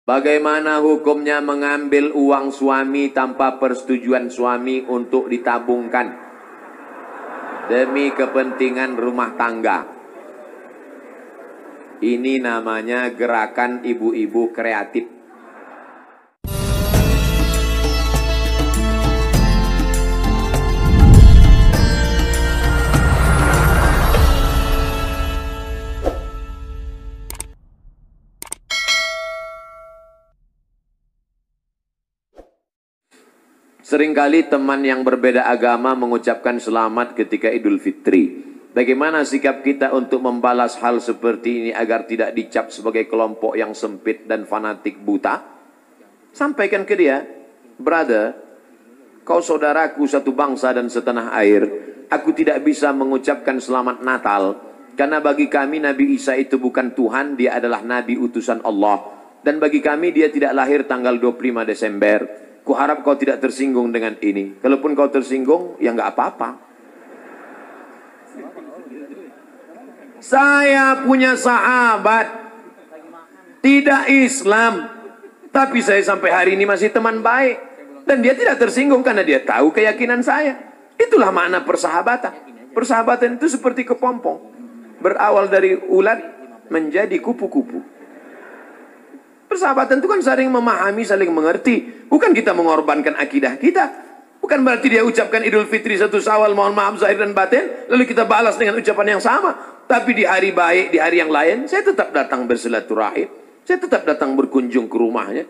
Bagaimana hukumnya mengambil uang suami tanpa persetujuan suami untuk ditabungkan demi kepentingan rumah tangga? Ini namanya gerakan ibu-ibu kreatif. Seringkali teman yang berbeda agama mengucapkan selamat ketika Idul Fitri. Bagaimana sikap kita untuk membalas hal seperti ini agar tidak dicap sebagai kelompok yang sempit dan fanatik buta? Sampaikan ke dia, brother, kau saudaraku satu bangsa dan setanah air. Aku tidak bisa mengucapkan selamat Natal, karena bagi kami Nabi Isa itu bukan Tuhan, dia adalah Nabi utusan Allah. Dan bagi kami dia tidak lahir tanggal 25 Desember. Kuharap kau tidak tersinggung dengan ini. Kalaupun kau tersinggung, ya nggak apa-apa. Saya punya sahabat tidak Islam, tapi saya sampai hari ini masih teman baik. Dan dia tidak tersinggung karena dia tahu keyakinan saya. Itulah makna persahabatan. Persahabatan itu seperti kepompong. Berawal dari ulat menjadi kupu-kupu. Persahabatan itu kan saling memahami, saling mengerti. Bukan kita mengorbankan akidah kita. Bukan berarti dia ucapkan Idul Fitri 1 Syawal, mohon maaf zahir dan batin, lalu kita balas dengan ucapan yang sama. Tapi di hari baik, di hari yang lain, saya tetap datang bersilaturahim. Saya tetap datang berkunjung ke rumahnya.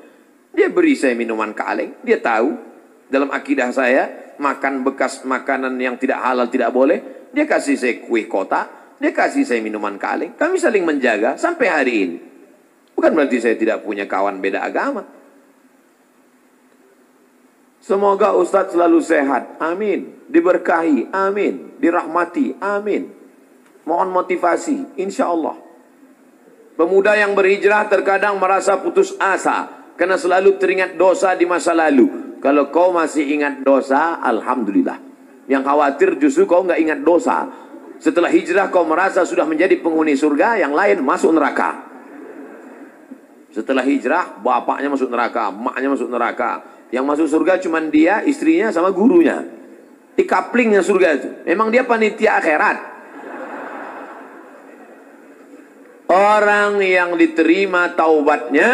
Dia beri saya minuman kaleng. Dia tahu dalam akidah saya, makan bekas makanan yang tidak halal tidak boleh. Dia kasih saya kue kotak. Dia kasih saya minuman kaleng. Kami saling menjaga sampai hari ini. Bukan berarti saya tidak punya kawan beda agama. Semoga Ustadz selalu sehat. Amin. Diberkahi. Amin. Dirahmati. Amin. Mohon motivasi. Insya Allah. Pemuda yang berhijrah terkadang merasa putus asa karena selalu teringat dosa di masa lalu. Kalau kau masih ingat dosa, alhamdulillah. Yang khawatir justru kau nggak ingat dosa. Setelah hijrah kau merasa sudah menjadi penghuni surga, yang lain masuk neraka. Setelah hijrah, bapaknya masuk neraka, emaknya masuk neraka. Yang masuk surga cuma dia, istrinya, sama gurunya. Di kaplingnya surga itu. Memang dia panitia akhirat. Orang yang diterima taubatnya,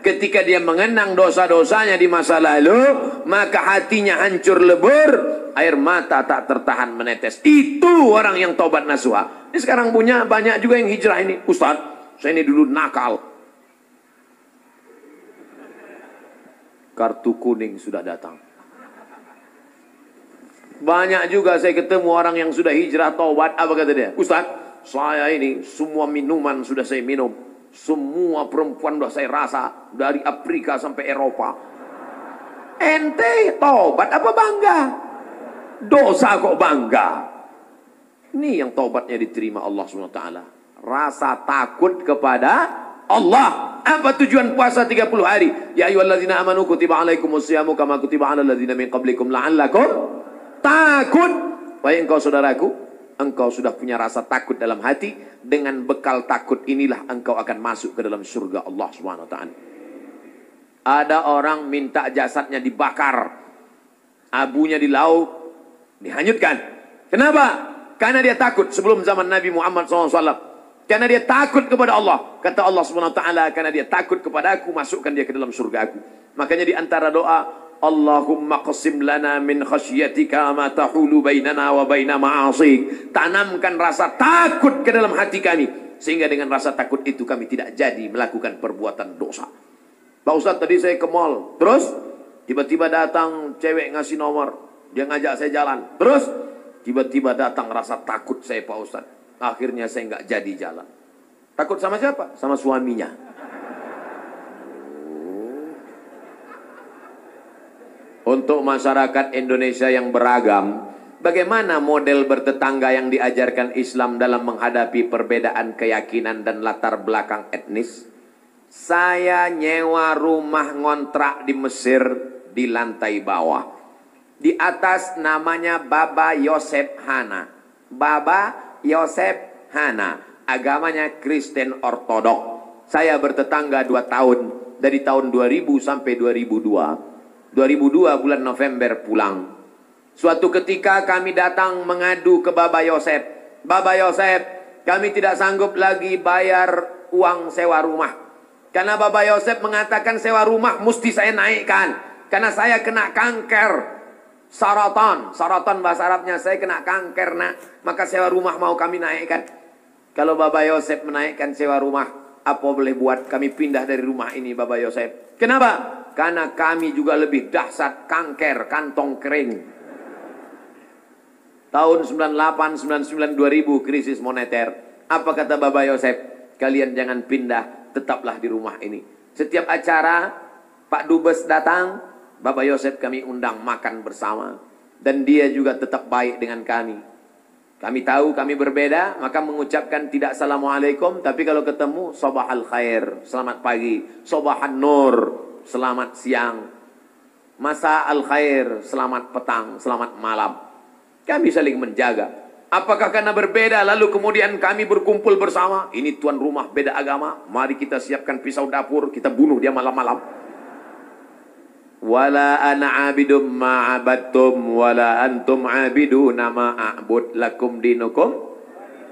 ketika dia mengenang dosa-dosanya di masa lalu, maka hatinya hancur lebur, air mata tak tertahan menetes. Itu orang yang taubat nasuha. Ini sekarang punya banyak juga yang hijrah ini. Ustadz, saya ini dulu nakal. Kartu kuning sudah datang. Banyak juga saya ketemu orang yang sudah hijrah taubat. Apa kata dia? Ustadz, saya ini semua minuman sudah saya minum. Semua perempuan sudah saya rasa. Dari Afrika sampai Eropa. Ente taubat apa bangga? Dosa kok bangga? Ini yang taubatnya diterima Allah SWT. Rasa takut kepada Allah. Apa tujuan puasa 30 hari? Ya ayyuhalladzina amanu kutiba alaikumusyamu kama kutiba alal ladzina min qablikum la'allakum takut. Baik engkau saudaraku, engkau sudah punya rasa takut dalam hati. Dengan bekal takut inilah engkau akan masuk ke dalam surga Allah Subhanahu wa taala. Ada orang minta jasadnya dibakar, abunya di laut, dihanyutkan. Kenapa? Karena dia takut. Sebelum zaman Nabi Muhammad SAW, karena dia takut kepada Allah. Kata Allah SWT, karena dia takut kepada aku, masukkan dia ke dalam surga aku. Makanya di antara doa, Allahumma qasim lana min khasyatika ma tahulu bainana wa baina ma'asik. Tanamkan rasa takut ke dalam hati kami. Sehingga dengan rasa takut itu kami tidak jadi melakukan perbuatan dosa. Pak Ustadz, tadi saya ke mall. Terus, tiba-tiba datang cewek ngasih nomor. Dia ngajak saya jalan. Terus, tiba-tiba datang rasa takut saya, Pak Ustadz. Akhirnya saya nggak jadi jalan. Takut sama siapa? Sama suaminya. Untuk masyarakat Indonesia yang beragam, bagaimana model bertetangga yang diajarkan Islam dalam menghadapi perbedaan keyakinan dan latar belakang etnis? Saya nyewa rumah ngontrak di Mesir di lantai bawah. Di atas namanya Baba Yosef Hana. Baba Yosef Hana, agamanya Kristen Ortodok. Saya bertetangga 2 tahun. dari tahun 2000 sampai 2002. 2002 bulan November pulang. Suatu ketika kami datang mengadu ke Baba Yosef. Baba Yosef, kami tidak sanggup lagi bayar uang sewa rumah. Karena Baba Yosef mengatakan sewa rumah mesti saya naikkan. Karena saya kena kanker. Saratan. Saratan bahasa Arabnya, saya kena kanker nak. Maka sewa rumah mau kami naikkan. Kalau Baba Yosef menaikkan sewa rumah, apa boleh buat? Kami pindah dari rumah ini Baba Yosef. Kenapa? Karena kami juga lebih dahsyat kanker kantong kering. Tahun 98, 99, 2000 krisis moneter. Apa kata Baba Yosef? Kalian jangan pindah, tetaplah di rumah ini. Setiap acara Pak Dubes datang, Baba Yosef kami undang makan bersama. Dan dia juga tetap baik dengan kami. Kami tahu kami berbeda, maka mengucapkan tidak assalamualaikum. Tapi kalau ketemu, sabahal khair, selamat pagi. Sabahan nur, selamat siang. Masa al khair, selamat petang, selamat malam. Kami saling menjaga. Apakah karena berbeda lalu kemudian kami berkumpul bersama? Ini tuan rumah beda agama, mari kita siapkan pisau dapur, kita bunuh dia malam-malam. Wala ana abidum ma'abattum wala antum abiduna ma'abud lakum dinukum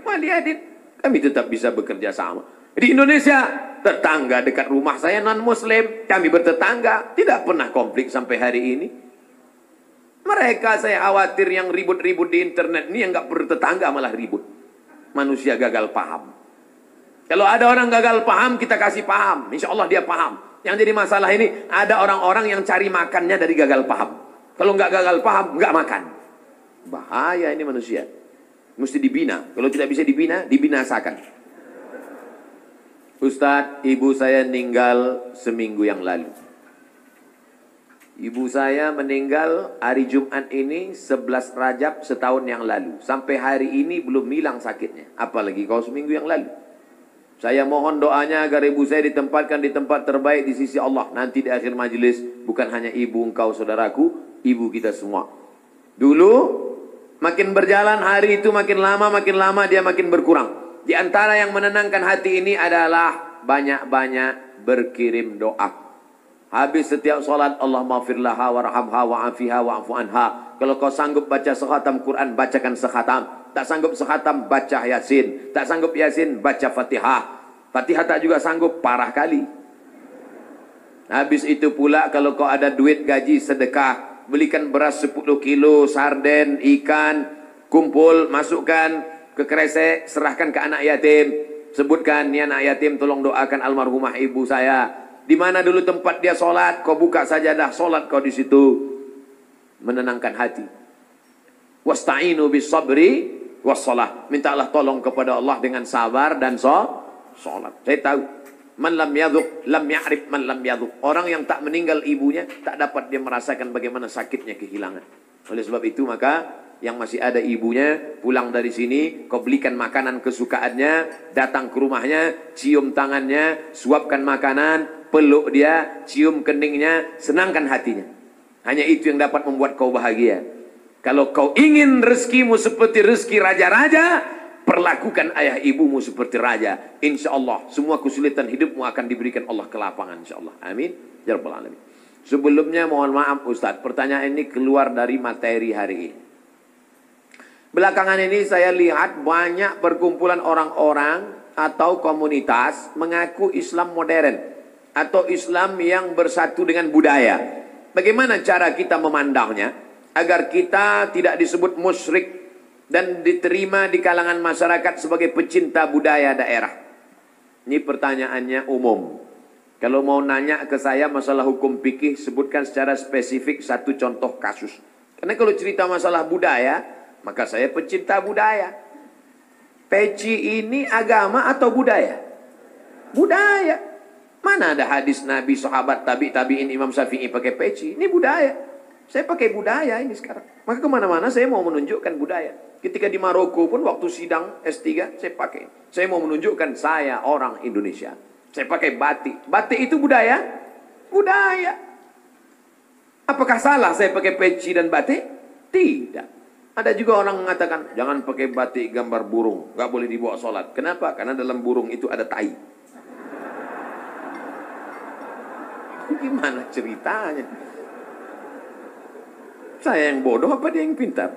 waliyadin. Kami tetap bisa bekerja sama. Di Indonesia, tetangga dekat rumah saya non-muslim, kami bertetangga, tidak pernah konflik sampai hari ini. Mereka saya khawatir yang ribut-ribut di internet ini yang gak bertetangga malah ribut. Manusia gagal paham. Kalau ada orang gagal paham, kita kasih paham. Insya Allah dia paham. Yang jadi masalah ini, ada orang-orang yang cari makannya dari gagal paham. Kalau nggak gagal paham, nggak makan. Bahaya ini manusia. Mesti dibina. Kalau tidak bisa dibina, dibinasakan. Ustadz, ibu saya meninggal seminggu yang lalu. Ibu saya meninggal hari Jumat ini 11 Rajab setahun yang lalu. Sampai hari ini belum hilang sakitnya. Apalagi kalau seminggu yang lalu. Saya mohon doanya agar ibu saya ditempatkan di tempat terbaik di sisi Allah. Nanti di akhir majelis, bukan hanya ibu engkau saudaraku, ibu kita semua. Dulu, makin berjalan hari itu makin lama dia makin berkurang. Di antara yang menenangkan hati ini adalah banyak-banyak berkirim doa. Habis setiap solat, Allah maghfir laha warhamha wa'afiha wa'afu anha. Kalau kau sanggup baca sekhatam Quran, bacakan sekhatam. Tak sanggup sekhatam, baca Yasin. Tak sanggup Yasin, baca Fatihah. Fatihah tak juga sanggup, parah kali. Habis itu pula kalau kau ada duit gaji sedekah, belikan beras 10 kilo, sarden, ikan, kumpul, masukkan ke kresek, serahkan ke anak yatim. Sebutkan, ni anak yatim tolong doakan almarhumah ibu saya. Di mana dulu tempat dia solat, kau buka sajadah solat kau di situ. Menenangkan hati. Wasta'inu bis sabri wassalah. Mintalah tolong kepada Allah dengan sabar dan salat. Saya tahu. Man lam yadhuq, lam ya'rif man lam yadhuq. Orang yang tak meninggal ibunya, tak dapat dia merasakan bagaimana sakitnya kehilangan. Oleh sebab itu maka, yang masih ada ibunya, pulang dari sini, kau belikan makanan kesukaannya, datang ke rumahnya, cium tangannya, suapkan makanan, peluk dia, cium keningnya, senangkan hatinya. Hanya itu yang dapat membuat kau bahagia. Kalau kau ingin rezekimu seperti rezeki raja-raja, perlakukan ayah ibumu seperti raja. Insya Allah semua kesulitan hidupmu akan diberikan Allah kelapangan. Insya Allah. Amin. Ya Rabbal Alamin. Sebelumnya mohon maaf Ustadz, pertanyaan ini keluar dari materi hari ini. Belakangan ini saya lihat banyak perkumpulan orang-orang atau komunitas mengaku Islam modern atau Islam yang bersatu dengan budaya. Bagaimana cara kita memandangnya agar kita tidak disebut musyrik dan diterima di kalangan masyarakat sebagai pecinta budaya daerah? Ini pertanyaannya umum. Kalau mau nanya ke saya masalah hukum fikih, sebutkan secara spesifik satu contoh kasus. Karena kalau cerita masalah budaya, maka saya pecinta budaya. Peci ini agama atau budaya? Budaya. Mana ada hadis Nabi, sahabat, tabi'in, Imam Syafi'i pakai peci? Ini budaya. Saya pakai budaya ini sekarang. Maka kemana-mana saya mau menunjukkan budaya. Ketika di Maroko pun waktu sidang S3 saya pakai. Saya mau menunjukkan saya orang Indonesia. Saya pakai batik. Batik itu budaya? Budaya. Apakah salah saya pakai peci dan batik? Tidak. Ada juga orang mengatakan jangan pakai batik gambar burung. Gak boleh dibawa sholat. Kenapa? Karena dalam burung itu ada tai. Gimana ceritanya? Saya yang bodoh apa dia yang pintar?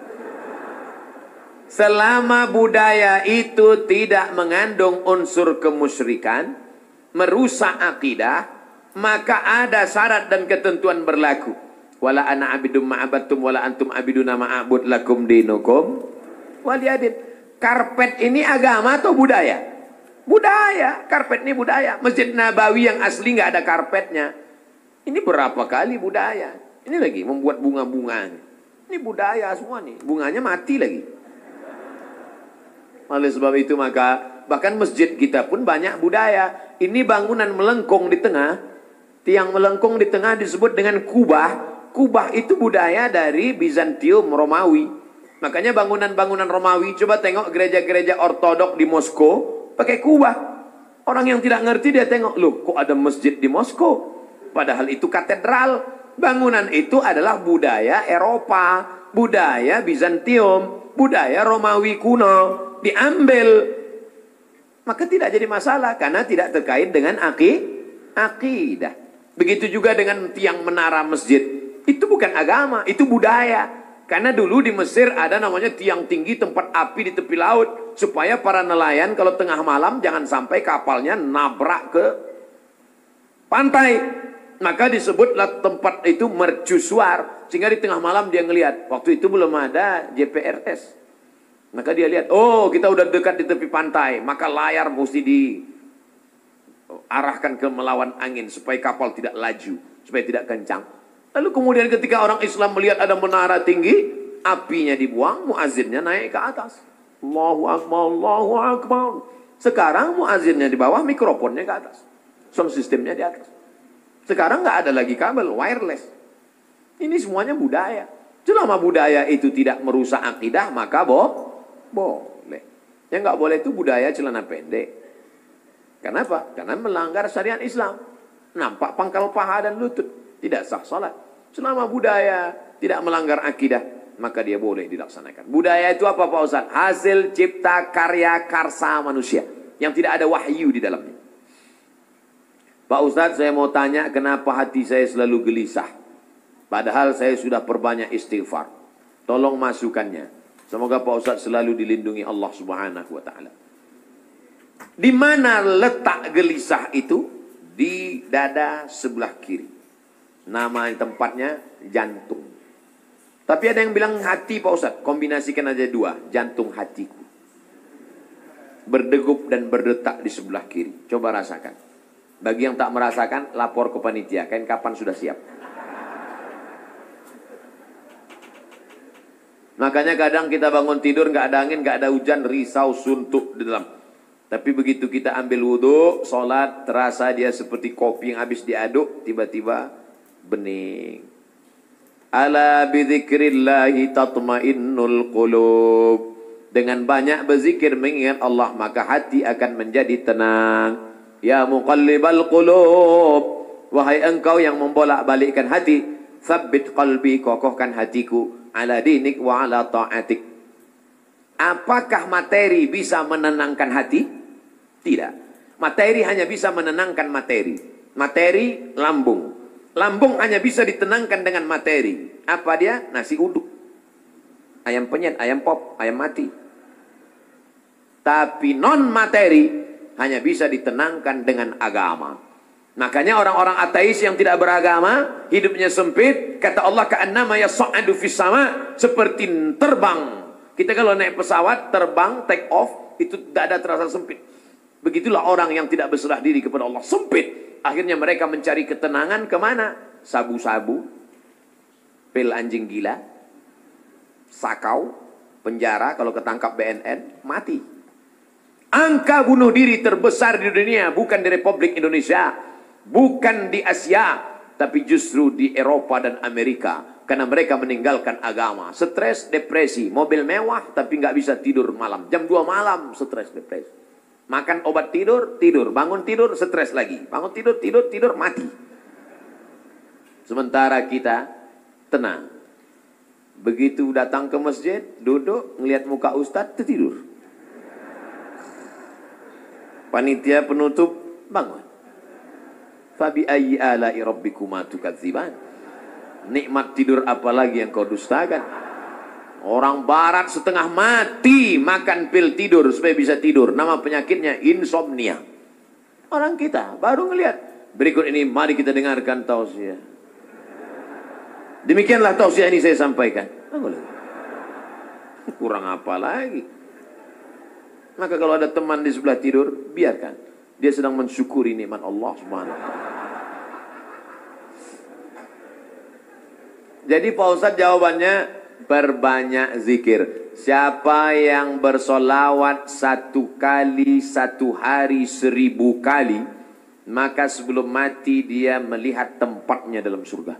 Selama budaya itu tidak mengandung unsur kemusyrikan, merusak akidah, maka ada syarat dan ketentuan berlaku. Wala ana abidum ma'abattum wala antum abiduna ma'abud lakum dinukum waliyadin. Karpet ini agama atau budaya? Budaya. Karpet ini budaya. Masjid Nabawi yang asli nggak ada karpetnya. Ini berapa kali budaya. Ini lagi membuat bunga-bunganya. Ini budaya semua nih. Bunganya mati lagi. Oleh sebab itu maka bahkan masjid kita pun banyak budaya. Ini bangunan melengkung di tengah. Tiang melengkung di tengah disebut dengan kubah. Kubah itu budaya dari Bizantium, Romawi. Makanya bangunan-bangunan Romawi, coba tengok gereja-gereja ortodok di Moskow pakai kubah. Orang yang tidak ngerti dia tengok, loh kok ada masjid di Moskow? Padahal itu katedral. Bangunan itu adalah budaya Eropa, budaya Bizantium, budaya Romawi kuno. Diambil, maka tidak jadi masalah karena tidak terkait dengan akidah. Begitu juga dengan tiang menara masjid, itu bukan agama, itu budaya. Karena dulu di Mesir ada namanya tiang tinggi tempat api di tepi laut, supaya para nelayan kalau tengah malam jangan sampai kapalnya nabrak ke pantai. Maka disebutlah tempat itu mercusuar, sehingga di tengah malam dia ngelihat. Waktu itu belum ada GPRS. Maka dia lihat, oh kita udah dekat di tepi pantai, maka layar mesti diarahkan ke melawan angin supaya kapal tidak laju, supaya tidak kencang. Lalu kemudian ketika orang Islam melihat ada menara tinggi, apinya dibuang, muazzinnya naik ke atas. Allahu Akbar, Allahu Akbar. Sekarang muazzinnya di bawah, mikrofonnya ke atas. Sound systemnya di atas. Sekarang nggak ada lagi kabel, wireless. Ini semuanya budaya. Selama budaya itu tidak merusak akidah, maka boleh. Yang nggak boleh itu budaya celana pendek. Kenapa? Karena melanggar syariat Islam. Nampak pangkal paha dan lutut. Tidak sah salat. Selama budaya tidak melanggar akidah, maka dia boleh dilaksanakan. Budaya itu apa Pak Ustaz? Hasil cipta karya karsa manusia. Yang tidak ada wahyu di dalamnya. Pak Ustaz, saya mau tanya kenapa hati saya selalu gelisah. Padahal saya sudah perbanyak istighfar. Tolong masukannya. Semoga Pak Ustaz selalu dilindungi Allah Subhanahu wa taala. Di mana letak gelisah itu? Di dada sebelah kiri. Nama tempatnya jantung. Tapi ada yang bilang hati Pak Ustaz. Kombinasikan aja dua. Jantung hatiku. Berdegup dan berdetak di sebelah kiri. Coba rasakan. Bagi yang tak merasakan, lapor ke panitia. Kain kapan sudah siap. Makanya kadang kita bangun tidur nggak ada angin, nggak ada hujan, risau, suntuk di dalam. Tapi begitu kita ambil wudhu, sholat, terasa dia seperti kopi yang habis diaduk, tiba-tiba bening. Ala bidzikrillahi tatmainnul qulub. Dengan banyak berzikir mengingat Allah, maka hati akan menjadi tenang. Ya muqallibal qulub. Wahai engkau yang membolak-balikkan hati, tsabbit qalbi, kokohkan hatiku. Ala dinik wa ala ta'atik. Apakah materi bisa menenangkan hati? Tidak. Materi hanya bisa menenangkan materi. Materi lambung. Lambung hanya bisa ditenangkan dengan materi. Apa dia? Nasi uduk. Ayam penyet, ayam pop, ayam mati. Tapi non materi hanya bisa ditenangkan dengan agama. Makanya orang-orang ateis yang tidak beragama, hidupnya sempit, kata Allah ka'annama yas'adu fis sama, seperti terbang. Kita kalau naik pesawat, terbang, take off, itu dada terasa sempit. Begitulah orang yang tidak berserah diri kepada Allah, sempit. Akhirnya mereka mencari ketenangan kemana? Sabu-sabu, pil anjing gila, sakau, penjara, kalau ketangkap BNN, mati. Angka bunuh diri terbesar di dunia, bukan di Republik Indonesia, bukan di Asia, tapi justru di Eropa dan Amerika. Karena mereka meninggalkan agama. Stres, depresi. Mobil mewah tapi nggak bisa tidur malam. Jam 2 malam stres, depresi. Makan obat tidur, tidur. Bangun tidur, stres lagi. Bangun tidur, tidur, mati. Sementara kita tenang. Begitu datang ke masjid, duduk, ngelihat muka ustadz, tertidur. Panitia penutup, bangun. Fabi ayyi ala'i rabbikuma tukadziban. Nikmat tidur apalagi yang kau dustakan? Orang barat setengah mati makan pil tidur supaya bisa tidur. Nama penyakitnya insomnia. Orang kita baru ngelihat. Berikut ini mari kita dengarkan tausiah. Demikianlah tausiah ini saya sampaikan. Kurang apa lagi? Maka kalau ada teman di sebelah tidur, biarkan. Dia sedang mensyukuri nikmat Allah Subhanahu wa taala. Jadi Pak Ustadz jawabannya, perbanyak zikir. Siapa yang bersolawat 1 kali 1 hari 1000 kali, maka sebelum mati dia melihat tempatnya dalam surga.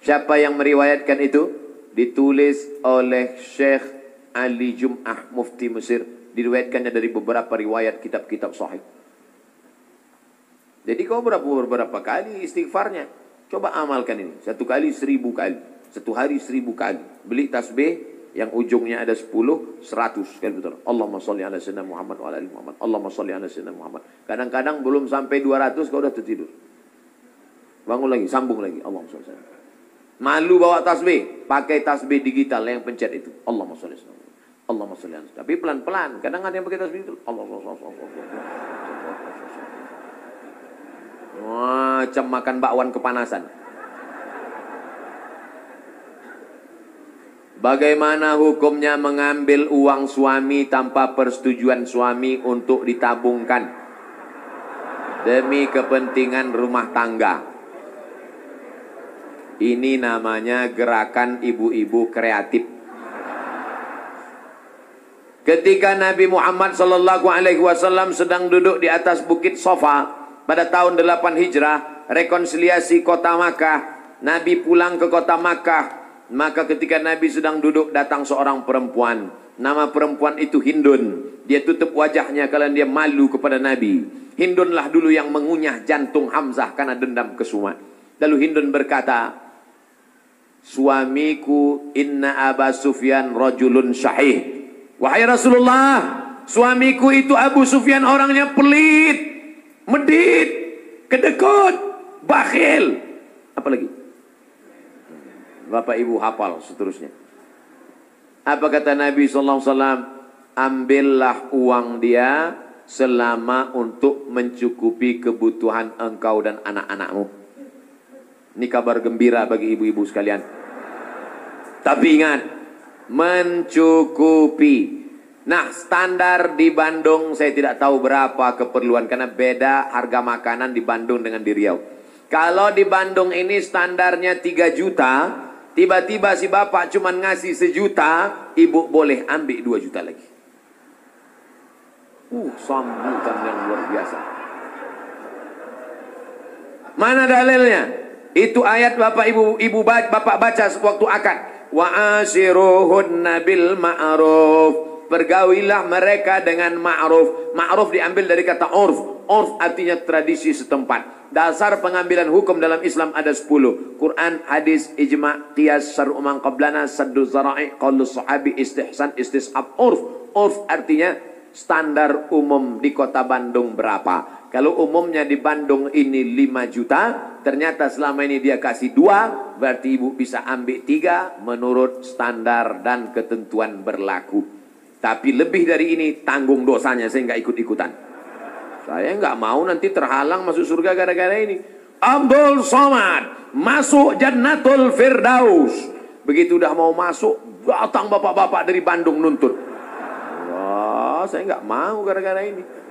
Siapa yang meriwayatkan itu? Ditulis oleh Syekh Ali Jum'ah, Mufti Mesir. Diriwayatkannya dari beberapa riwayat kitab-kitab sahih. Jadi kau beberapa kali istighfarnya. Coba amalkan ini. 1 kali 1000 kali. 1 hari 1000 kali. Beli tasbih yang ujungnya ada 10, 100. Kan betul. Allahumma sholli ala sayyidina Muhammad wa ala ali Muhammad. Allahumma sholli ala sayyidina Muhammad. Kadang-kadang belum sampai 200 kau udah tertidur. Bangun lagi, sambung lagi. Allahumma sholli ala sayyidina Muhammad. Malu bawa tasbih, pakai tasbih digital yang pencet itu. Allahumma sholli ala sayyidina Muhammad. Allahumma sholli ala. Tapi pelan-pelan. Kadang ada yang pakai tasbih itu. Macam makan bakwan kepanasan. Bagaimana hukumnya mengambil uang suami tanpa persetujuan suami untuk ditabungkan demi kepentingan rumah tangga? Ini namanya gerakan ibu-ibu kreatif. Ketika Nabi Muhammad SAW sedang duduk di atas bukit Sofa pada tahun 8 Hijrah, rekonsiliasi kota Makkah, Nabi pulang ke kota Makkah. Maka ketika Nabi sedang duduk, datang seorang perempuan. Nama perempuan itu Hindun. Dia tutup wajahnya karena dia malu kepada Nabi. Hindunlah dulu yang mengunyah jantung Hamzah karena dendam kesumat. Lalu Hindun berkata, suamiku inna Aba Sufyan rajulun syahih. Wahai Rasulullah, suamiku itu Abu Sufyan orangnya pelit, medit, kedekut, bakhil. Apalagi? Bapak Ibu hafal seterusnya. Apa kata Nabi SAW? Ambillah uang dia selama untuk mencukupi kebutuhan engkau dan anak-anakmu. Ini kabar gembira bagi ibu-ibu sekalian. Tapi ingat, mencukupi. Nah, standar di Bandung saya tidak tahu berapa keperluan karena beda harga makanan di Bandung dengan di Riau. Kalau di Bandung ini standarnya 3 juta, tiba-tiba si bapak cuma ngasih 1 juta, ibu boleh ambil 2 juta lagi. Sambutan yang luar biasa. Mana dalilnya? Itu ayat bapak ibu bapak baca waktu akad. Wa ashiruhunna bil ma'ruf. Pergaulilah mereka dengan ma'ruf. Ma'ruf diambil dari kata urf. Urf artinya tradisi setempat. Dasar pengambilan hukum dalam Islam ada 10. Quran, hadis, ijma', qiyas, syar'u man qablana, saddu zara'i, qaulu sahabi, istihsan, istishab, urf. Urf artinya standar umum di kota Bandung berapa. Kalau umumnya di Bandung ini 5 juta, ternyata selama ini dia kasih 2, berarti ibu bisa ambil 3 menurut standar dan ketentuan berlaku. Tapi lebih dari ini tanggung dosanya, saya nggak ikut-ikutan. Saya nggak mau nanti terhalang masuk surga gara-gara ini. Abdul Somad masuk Jannatul Firdaus. Begitu udah mau masuk, datang bapak-bapak dari Bandung nuntut. Wah, saya nggak mau gara-gara ini.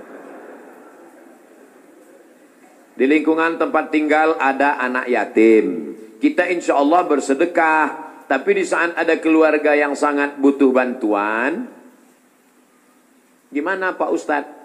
Di lingkungan tempat tinggal ada anak yatim. Kita insya Allah bersedekah. Tapi di saat ada keluarga yang sangat butuh bantuan, gimana Pak Ustadz?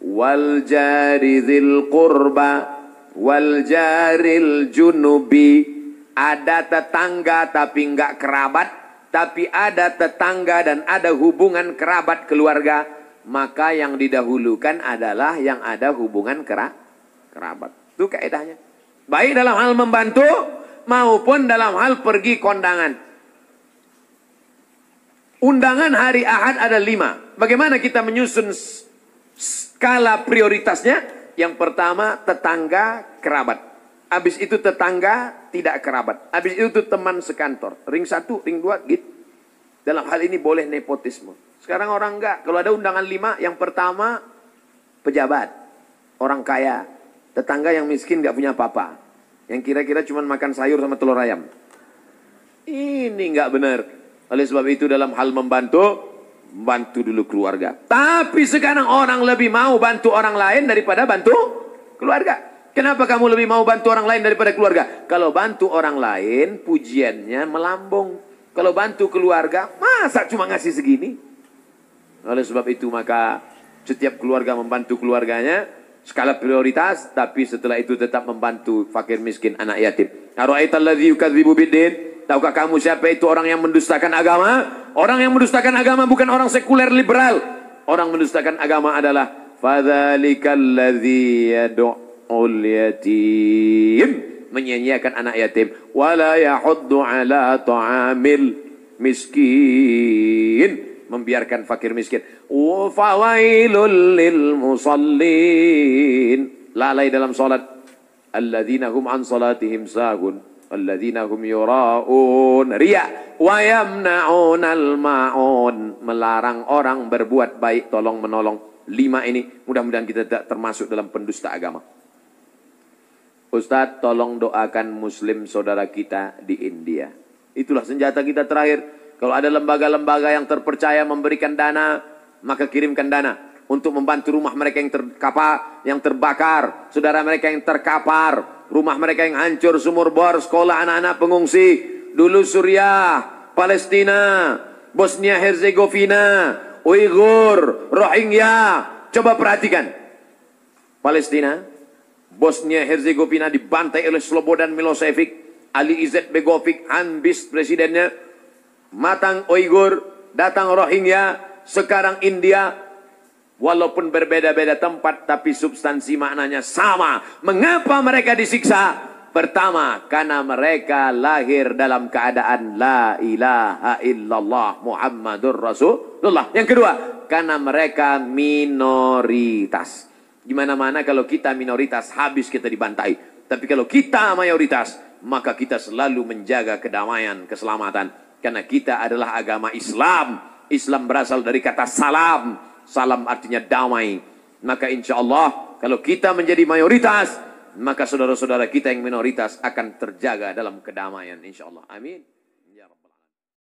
Wal jari dzil qurba wal jaril junubi. Ada tetangga tapi enggak kerabat, tapi ada tetangga dan ada hubungan kerabat keluarga, maka yang didahulukan adalah yang ada hubungan kerabat. Itu kaedahnya. Baik dalam hal membantu maupun dalam hal pergi kondangan. Undangan hari Ahad ada 5. Bagaimana kita menyusun skala prioritasnya? Yang pertama tetangga kerabat. Habis itu tetangga tidak kerabat. Habis itu teman sekantor. Ring 1, ring 2 gitu. Dalam hal ini boleh nepotisme. Sekarang orang enggak. Kalau ada undangan 5, yang pertama pejabat, orang kaya, tetangga yang miskin enggak punya apa-apa. Yang kira-kira cuma makan sayur sama telur ayam. Ini enggak benar. Oleh sebab itu dalam hal membantu dulu keluarga. Tapi sekarang orang lebih mau bantu orang lain daripada bantu keluarga. Kenapa kamu lebih mau bantu orang lain daripada keluarga? Kalau bantu orang lain, pujiannya melambung. Kalau bantu keluarga, masa cuma ngasih segini? Oleh sebab itu maka setiap keluarga membantu keluarganya, skala prioritas, tapi setelah itu tetap membantu fakir miskin, anak yatim. Ara'aitalladzi yukadzibu biddin? Tahukah kamu siapa itu orang yang mendustakan agama? Orang yang mendustakan agama bukan orang sekuler liberal. Orang mendustakan agama adalah fadzalikal ladzi yad'ul yatim, menyanyiakan anak yatim, wala yahuddu ala ta'amil miskin, membiarkan fakir miskin. Wa fawailul lil musallin, lalai dalam salat. Alladzina hum an salatihim sahun, alladzina hum yura'un, riya, wa yamna'unal ma'un, melarang orang berbuat baik, tolong menolong. 5 ini mudah-mudahan kita tidak termasuk dalam pendusta agama. Ustadz, tolong doakan muslim saudara kita di India. Itulah senjata kita terakhir. Kalau ada lembaga-lembaga yang terpercaya memberikan dana, maka kirimkan dana untuk membantu rumah mereka yang yang terbakar, saudara mereka yang terkapar, rumah mereka yang hancur, sumur bor, sekolah anak-anak pengungsi. Dulu Suriah, Palestina, Bosnia Herzegovina, Uighur, Rohingya. Coba perhatikan. Palestina, Bosnia Herzegovina dibantai oleh Slobodan Milosevic, Ali Izzet Begovic, Hanbis presidennya, matang Uighur, datang Rohingya, sekarang India. Walaupun berbeda-beda tempat, tapi substansi maknanya sama. Mengapa mereka disiksa? Pertama, karena mereka lahir dalam keadaan la ilaha illallah Muhammadur Rasulullah. Yang kedua, karena mereka minoritas. Di mana-mana kalau kita minoritas, habis kita dibantai. Tapi kalau kita mayoritas, maka kita selalu menjaga kedamaian, keselamatan. Karena kita adalah agama Islam. Islam berasal dari kata salam. Salam artinya damai. Maka insya Allah, kalau kita menjadi mayoritas, maka saudara-saudara kita yang minoritas akan terjaga dalam kedamaian insya Allah. Amin.